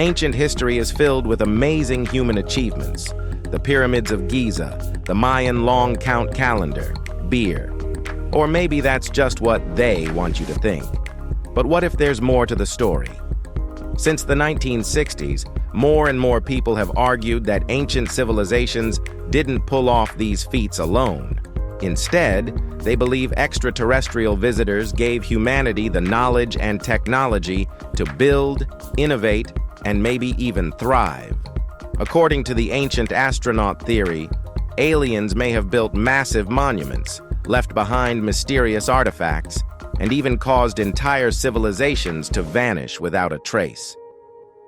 Ancient history is filled with amazing human achievements. The pyramids of Giza, the Mayan long count calendar, beer. Or maybe that's just what they want you to think. But what if there's more to the story? Since the 1960s, more and more people have argued that ancient civilizations didn't pull off these feats alone. Instead, they believe extraterrestrial visitors gave humanity the knowledge and technology to build, innovate, and maybe even thrive. According to the ancient astronaut theory, aliens may have built massive monuments, left behind mysterious artifacts, and even caused entire civilizations to vanish without a trace.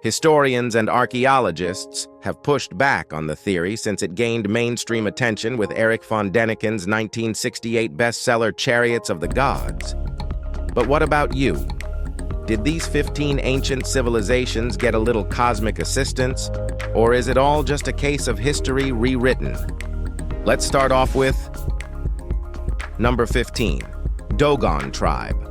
Historians and archaeologists have pushed back on the theory since it gained mainstream attention with Erich von Däniken's 1968 bestseller Chariots of the Gods. But what about you? Did these 15 ancient civilizations get a little cosmic assistance, or is it all just a case of history rewritten? Let's start off with number 15, Dogon tribe.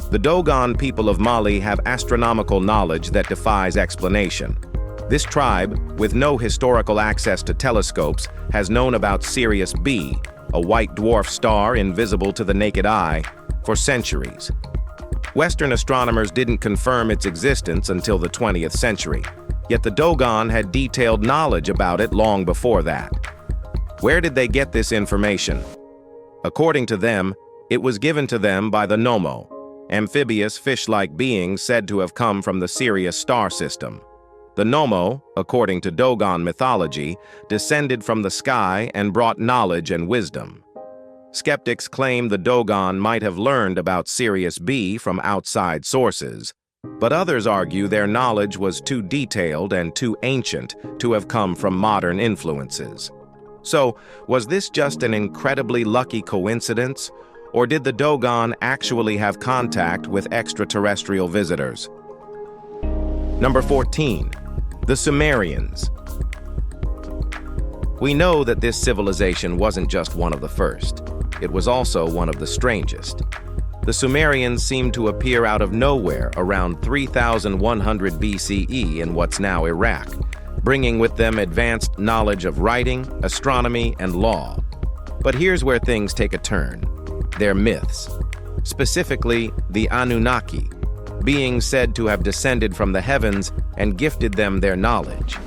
The Dogon people of Mali have astronomical knowledge that defies explanation. This tribe, with no historical access to telescopes, has known about Sirius B, a white dwarf star invisible to the naked eye, for centuries. Western astronomers didn't confirm its existence until the 20th century, yet the Dogon had detailed knowledge about it long before that. Where did they get this information? According to them, it was given to them by the Nomo, amphibious fish-like beings said to have come from the Sirius star system. The Nomo, according to Dogon mythology, descended from the sky and brought knowledge and wisdom. Skeptics claim the Dogon might have learned about Sirius B from outside sources, but others argue their knowledge was too detailed and too ancient to have come from modern influences. So, was this just an incredibly lucky coincidence, or did the Dogon actually have contact with extraterrestrial visitors? Number 14, the Sumerians. We know that this civilization wasn't just one of the first. It was also one of the strangest. The Sumerians seem to appear out of nowhere around 3100 BCE in what's now Iraq, bringing with them advanced knowledge of writing, astronomy, and law. But here's where things take a turn. Their myths, specifically the Anunnaki, beings said to have descended from the heavens and gifted them their knowledge.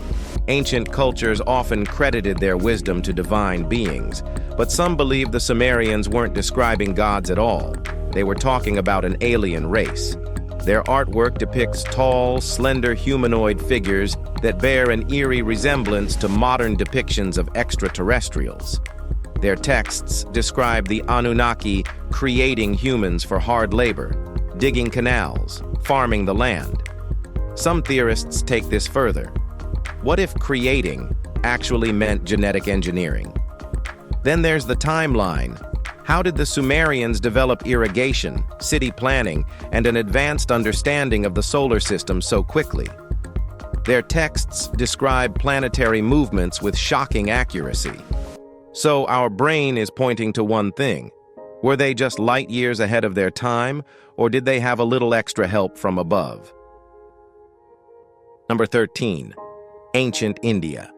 Ancient cultures often credited their wisdom to divine beings, but some believe the Sumerians weren't describing gods at all. They were talking about an alien race. Their artwork depicts tall, slender humanoid figures that bear an eerie resemblance to modern depictions of extraterrestrials. Their texts describe the Anunnaki creating humans for hard labor, digging canals, farming the land. Some theorists take this further. What if creating actually meant genetic engineering? Then there's the timeline. How did the Sumerians develop irrigation, city planning, and an advanced understanding of the solar system so quickly? Their texts describe planetary movements with shocking accuracy. So our brain is pointing to one thing. Were they just light years ahead of their time, or did they have a little extra help from above? Number 13, ancient India.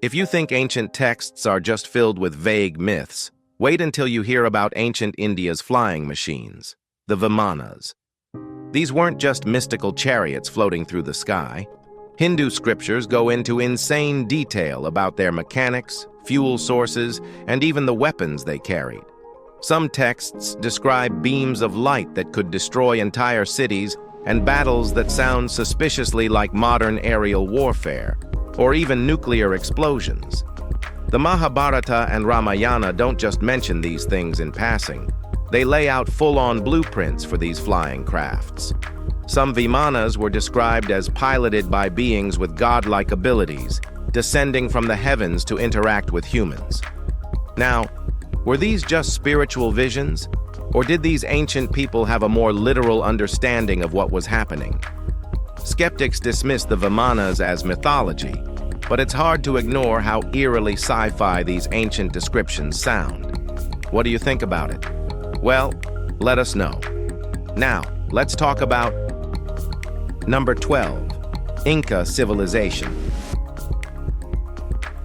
If you think ancient texts are just filled with vague myths, wait until you hear about ancient India's flying machines, the Vimanas. These weren't just mystical chariots floating through the sky. Hindu scriptures go into insane detail about their mechanics, fuel sources, and even the weapons they carried. Some texts describe beams of light that could destroy entire cities and battles that sound suspiciously like modern aerial warfare, or even nuclear explosions. The Mahabharata and Ramayana don't just mention these things in passing. They lay out full-on blueprints for these flying crafts. Some Vimanas were described as piloted by beings with godlike abilities, descending from the heavens to interact with humans. Now, were these just spiritual visions, or did these ancient people have a more literal understanding of what was happening? Skeptics dismiss the Vimanas as mythology, but it's hard to ignore how eerily sci-fi these ancient descriptions sound. What do you think about it? Well, let us know. Now, Let's talk about number 12, Inca civilization.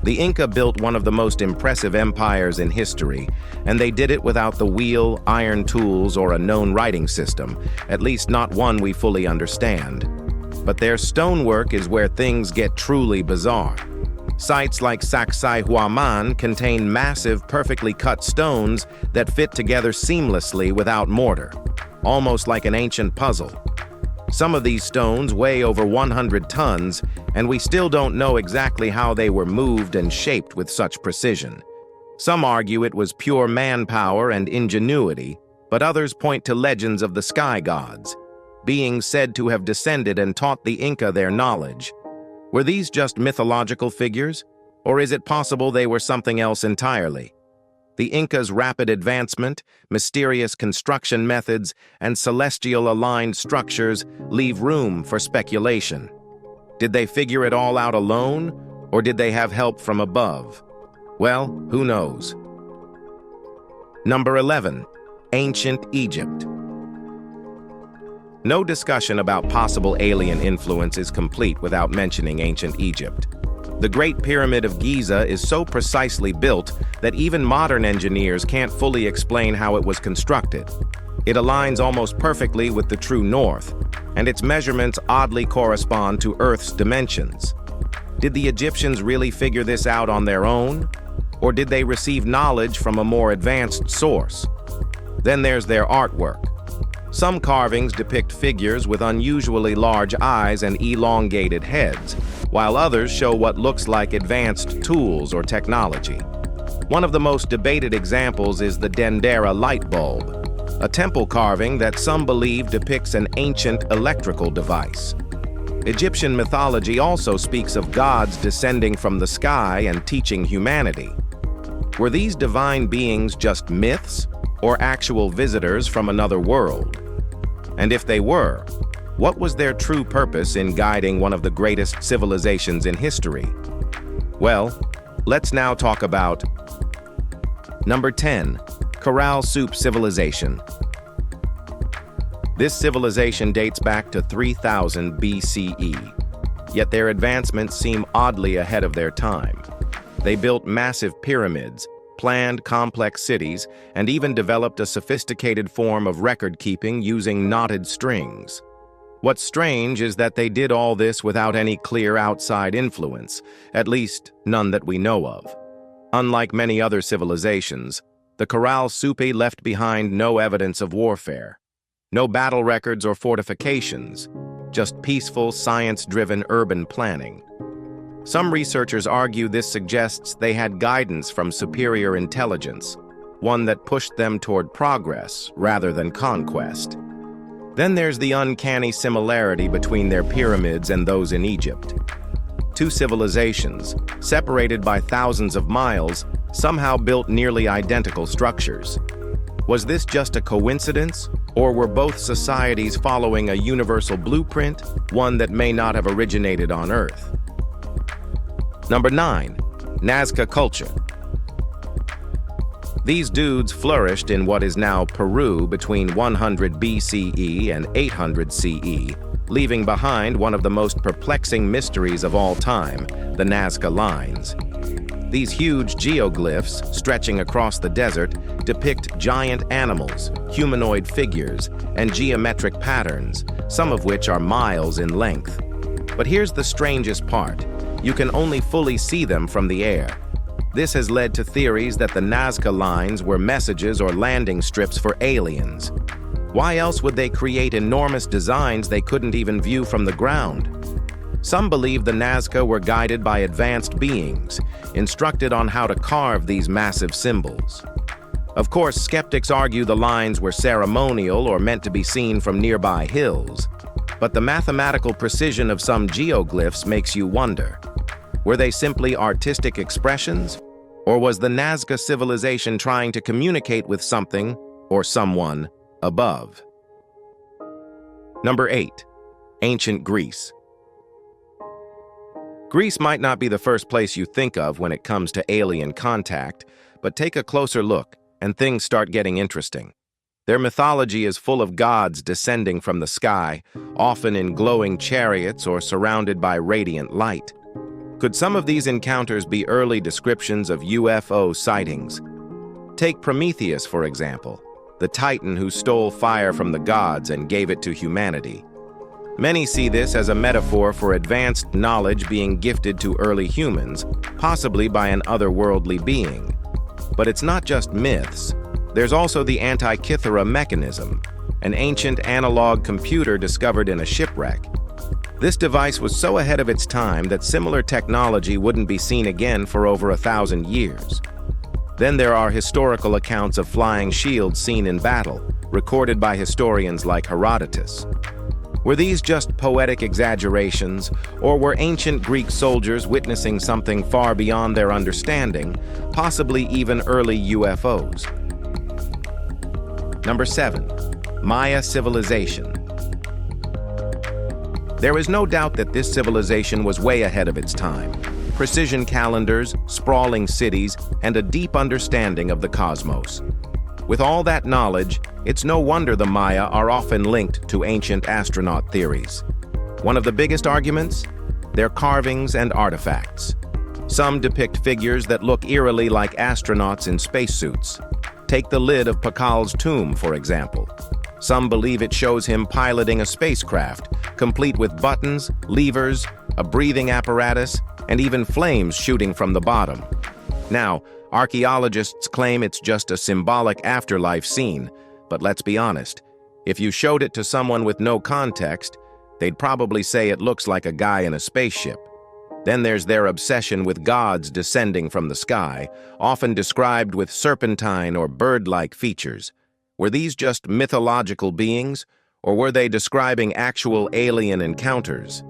The Inca built one of the most impressive empires in history, and they did it without the wheel, iron tools, or a known writing system, at least not one we fully understand. But their stonework is where things get truly bizarre. Sites like Sacsayhuaman contain massive, perfectly cut stones that fit together seamlessly without mortar, almost like an ancient puzzle. Some of these stones weigh over 100 tons, and we still don't know exactly how they were moved and shaped with such precision. Some argue it was pure manpower and ingenuity, but others point to legends of the sky gods, beings said to have descended and taught the Inca their knowledge. Were these just mythological figures, or is it possible they were something else entirely? The Incas' rapid advancement, mysterious construction methods, and celestial-aligned structures leave room for speculation. Did they figure it all out alone, or did they have help from above? Well, who knows? Number 11, Ancient Egypt. No discussion about possible alien influence is complete without mentioning ancient Egypt. The Great Pyramid of Giza is so precisely built that even modern engineers can't fully explain how it was constructed. It aligns almost perfectly with the true north, and its measurements oddly correspond to Earth's dimensions. Did the Egyptians really figure this out on their own? Or did they receive knowledge from a more advanced source? Then there's their artwork. Some carvings depict figures with unusually large eyes and elongated heads, while others show what looks like advanced tools or technology. One of the most debated examples is the Dendera light bulb, a temple carving that some believe depicts an ancient electrical device. Egyptian mythology also speaks of gods descending from the sky and teaching humanity. Were these divine beings just myths, or actual visitors from another world? And if they were, what was their true purpose in guiding one of the greatest civilizations in history? Well, let's now talk about number 10, Caral-Supe civilization. This civilization dates back to 3000 BCE, yet their advancements seem oddly ahead of their time. They built massive pyramids, planned complex cities, and even developed a sophisticated form of record-keeping using knotted strings. What's strange is that they did all this without any clear outside influence, at least none that we know of. Unlike many other civilizations, the Caral-Supe left behind no evidence of warfare. No battle records or fortifications, just peaceful, science-driven urban planning. Some researchers argue this suggests they had guidance from superior intelligence, one that pushed them toward progress rather than conquest. Then there's the uncanny similarity between their pyramids and those in Egypt. Two civilizations, separated by thousands of miles, somehow built nearly identical structures. Was this just a coincidence, or were both societies following a universal blueprint, one that may not have originated on Earth? Number 9, Nazca culture. These dudes flourished in what is now Peru between 100 BCE and 800 CE, leaving behind one of the most perplexing mysteries of all time, the Nazca lines. These huge geoglyphs, stretching across the desert, depict giant animals, humanoid figures, and geometric patterns, some of which are miles in length. But here's the strangest part. You can only fully see them from the air. This has led to theories that the Nazca lines were messages or landing strips for aliens. Why else would they create enormous designs they couldn't even view from the ground? Some believe the Nazca were guided by advanced beings, instructed on how to carve these massive symbols. Of course, skeptics argue the lines were ceremonial or meant to be seen from nearby hills. But the mathematical precision of some geoglyphs makes you wonder. Were they simply artistic expressions? Or was the Nazca civilization trying to communicate with something or someone above? Number 8, Ancient Greece. Greece might not be the first place you think of when it comes to alien contact, but take a closer look and things start getting interesting. Their mythology is full of gods descending from the sky, often in glowing chariots or surrounded by radiant light. Could some of these encounters be early descriptions of UFO sightings? Take Prometheus, for example, the titan who stole fire from the gods and gave it to humanity. Many see this as a metaphor for advanced knowledge being gifted to early humans, possibly by an otherworldly being. But it's not just myths. There's also the Antikythera mechanism, an ancient analog computer discovered in a shipwreck. This device was so ahead of its time that similar technology wouldn't be seen again for over 1,000 years. Then there are historical accounts of flying shields seen in battle, recorded by historians like Herodotus. Were these just poetic exaggerations, or were ancient Greek soldiers witnessing something far beyond their understanding, possibly even early UFOs? Number 7. Maya civilization. There is no doubt that this civilization was way ahead of its time. Precision calendars, sprawling cities, and a deep understanding of the cosmos. With all that knowledge, it's no wonder the Maya are often linked to ancient astronaut theories. One of the biggest arguments? Their carvings and artifacts. Some depict figures that look eerily like astronauts in spacesuits. Take the lid of Pacal's tomb, for example. Some believe it shows him piloting a spacecraft, complete with buttons, levers, a breathing apparatus, and even flames shooting from the bottom. Now, archaeologists claim it's just a symbolic afterlife scene, but let's be honest, if you showed it to someone with no context, they'd probably say it looks like a guy in a spaceship. Then there's their obsession with gods descending from the sky, often described with serpentine or bird-like features. Were these just mythological beings, or were they describing actual alien encounters?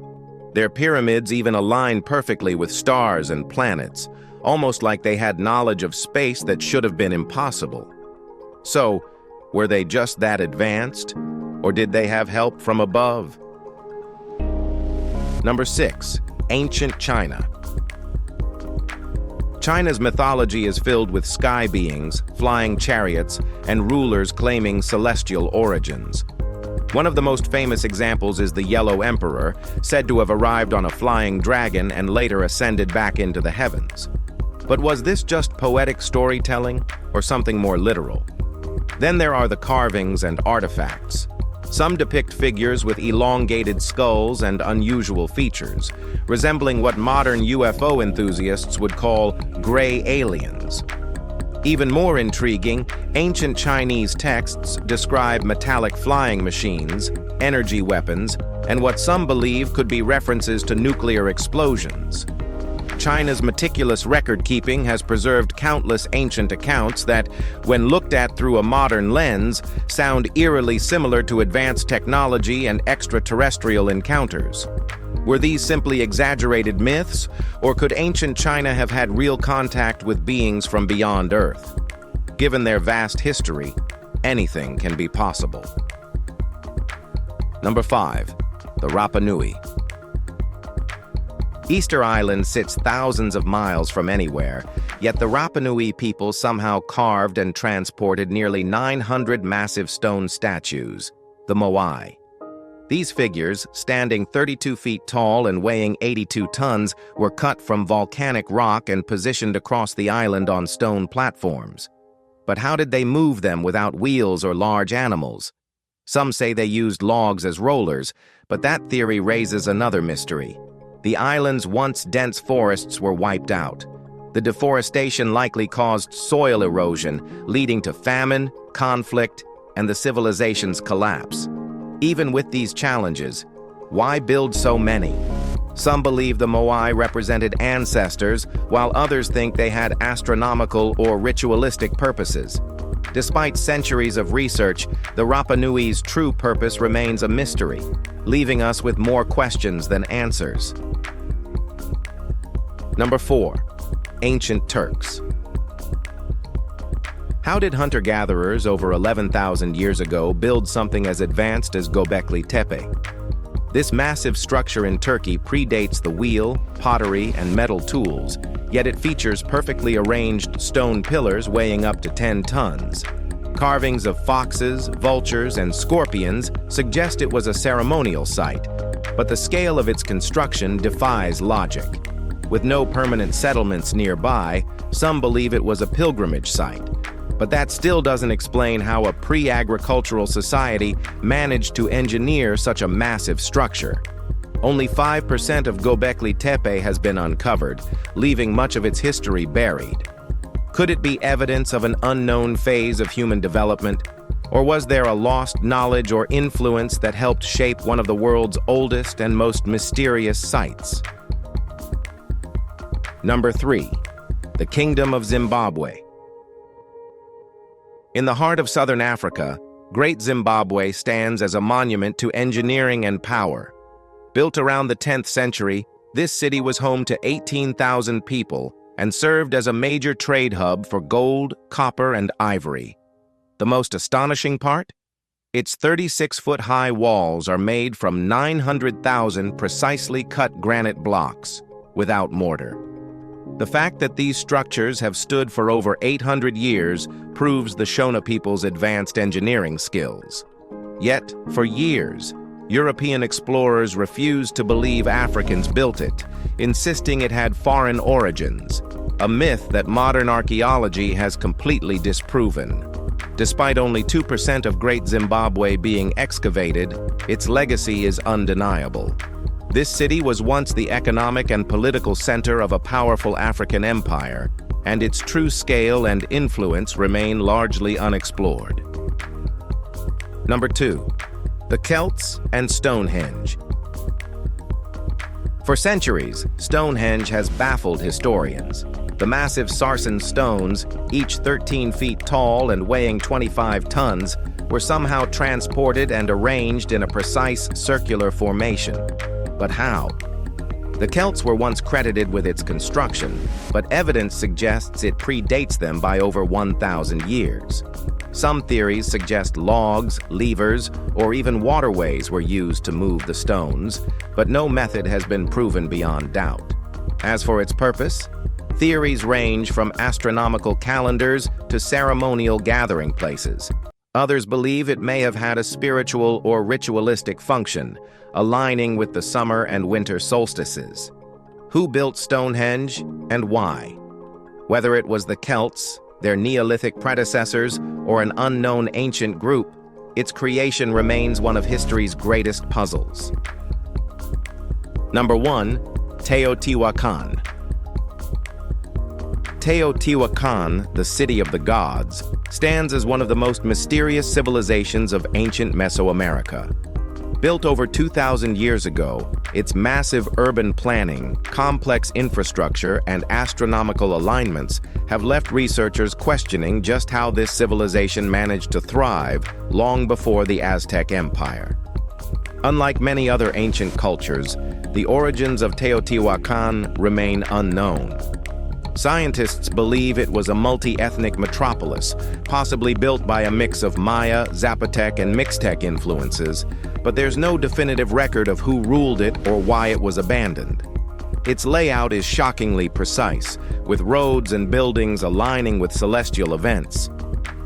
Their pyramids even align perfectly with stars and planets, almost like they had knowledge of space that should have been impossible. So, were they just that advanced, or did they have help from above? Number 6. Ancient China. China's mythology is filled with sky beings, flying chariots, and rulers claiming celestial origins. One of the most famous examples is the Yellow Emperor, said to have arrived on a flying dragon and later ascended back into the heavens. But was this just poetic storytelling, or something more literal? Then there are the carvings and artifacts. Some depict figures with elongated skulls and unusual features, resembling what modern UFO enthusiasts would call gray aliens. Even more intriguing, ancient Chinese texts describe metallic flying machines, energy weapons, and what some believe could be references to nuclear explosions. China's meticulous record-keeping has preserved countless ancient accounts that, when looked at through a modern lens, sound eerily similar to advanced technology and extraterrestrial encounters. Were these simply exaggerated myths, or could ancient China have had real contact with beings from beyond Earth? Given their vast history, anything can be possible. Number 5. The Rapanui. Easter Island sits thousands of miles from anywhere, yet the Rapanui people somehow carved and transported nearly 900 massive stone statues, the moai. These figures, standing 32 feet tall and weighing 82 tons, were cut from volcanic rock and positioned across the island on stone platforms. But how did they move them without wheels or large animals? Some say they used logs as rollers, but that theory raises another mystery. The island's once dense forests were wiped out. The deforestation likely caused soil erosion, leading to famine, conflict, and the civilization's collapse. Even with these challenges, why build so many? Some believe the moai represented ancestors, while others think they had astronomical or ritualistic purposes. Despite centuries of research, the Rapanui's true purpose remains a mystery, leaving us with more questions than answers. Number 4. Ancient Turks. How did hunter-gatherers over 11,000 years ago build something as advanced as Göbekli Tepe? This massive structure in Turkey predates the wheel, pottery, and metal tools, yet it features perfectly arranged stone pillars weighing up to 10 tons. Carvings of foxes, vultures, and scorpions suggest it was a ceremonial site, but the scale of its construction defies logic. With no permanent settlements nearby, some believe it was a pilgrimage site. But that still doesn't explain how a pre-agricultural society managed to engineer such a massive structure. Only 5% of Göbekli Tepe has been uncovered, leaving much of its history buried. Could it be evidence of an unknown phase of human development? Or was there a lost knowledge or influence that helped shape one of the world's oldest and most mysterious sites? Number 3. The Kingdom of Zimbabwe. In the heart of southern Africa, Great Zimbabwe stands as a monument to engineering and power. Built around the 10th century, this city was home to 18,000 people and served as a major trade hub for gold, copper, and ivory. The most astonishing part? Its 36-foot-high walls are made from 900,000 precisely cut granite blocks, without mortar. The fact that these structures have stood for over 800 years proves the Shona people's advanced engineering skills. Yet, for years, European explorers refused to believe Africans built it, insisting it had foreign origins, a myth that modern archaeology has completely disproven. Despite only 2% of Great Zimbabwe being excavated, its legacy is undeniable. This city was once the economic and political center of a powerful African empire, and its true scale and influence remain largely unexplored. Number 2. The Celts and Stonehenge. For centuries, Stonehenge has baffled historians. The massive Sarsen stones, each 13 feet tall and weighing 25 tons, were somehow transported and arranged in a precise circular formation. But how? The Celts were once credited with its construction, but evidence suggests it predates them by over 1,000 years. Some theories suggest logs, levers, or even waterways were used to move the stones, but no method has been proven beyond doubt. As for its purpose, theories range from astronomical calendars to ceremonial gathering places. Others believe it may have had a spiritual or ritualistic function, aligning with the summer and winter solstices. Who built Stonehenge and why? Whether it was the Celts, their Neolithic predecessors, or an unknown ancient group, its creation remains one of history's greatest puzzles. Number 1. Teotihuacan. Teotihuacan, the city of the gods, stands as one of the most mysterious civilizations of ancient Mesoamerica. Built over 2,000 years ago, its massive urban planning, complex infrastructure, and astronomical alignments have left researchers questioning just how this civilization managed to thrive long before the Aztec Empire. Unlike many other ancient cultures, the origins of Teotihuacan remain unknown. Scientists believe it was a multi-ethnic metropolis, possibly built by a mix of Maya, Zapotec, and Mixtec influences, but there's no definitive record of who ruled it or why it was abandoned. Its layout is shockingly precise, with roads and buildings aligning with celestial events.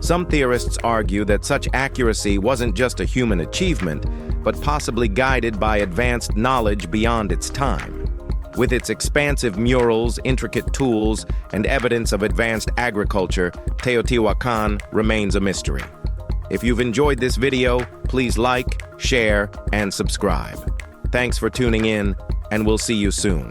Some theorists argue that such accuracy wasn't just a human achievement, but possibly guided by advanced knowledge beyond its time. With its expansive murals, intricate tools, and evidence of advanced agriculture, Teotihuacan remains a mystery. If you've enjoyed this video, please like, share, and subscribe. Thanks for tuning in, and we'll see you soon.